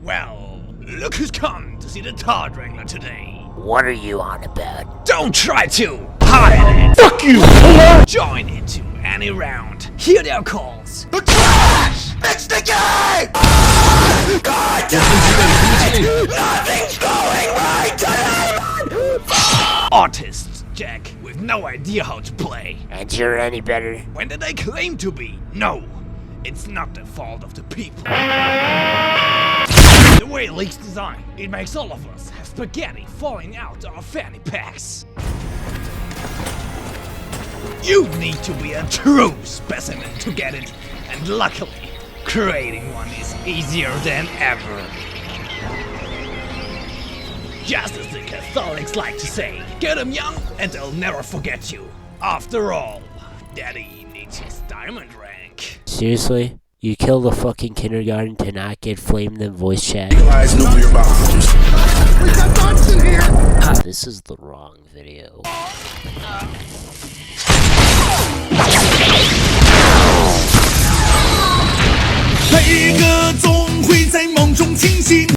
Well, look who's come to see the Tard Wrangler today. What are you on about? Don't try to hide it! Fuck you! Hello? Join into any round. Hear their calls. The trash! It's the game! God damn it! Nothing's going right today! Artists, Jack, with no idea how to play. And you're any better? When did they claim to be? No, it's not the fault of the people. The way League's designed, it makes all of us have spaghetti falling out our fanny packs. You need to be a true specimen to get it, and luckily, creating one is easier than ever. Just as the Catholics like to say, get them young and they'll never forget you. After all, Daddy needs his diamond rank. Seriously? You killed a fucking kindergarten to not get flamed in voice chat? Nuclear bombs. We got bombs in here! This is the wrong video.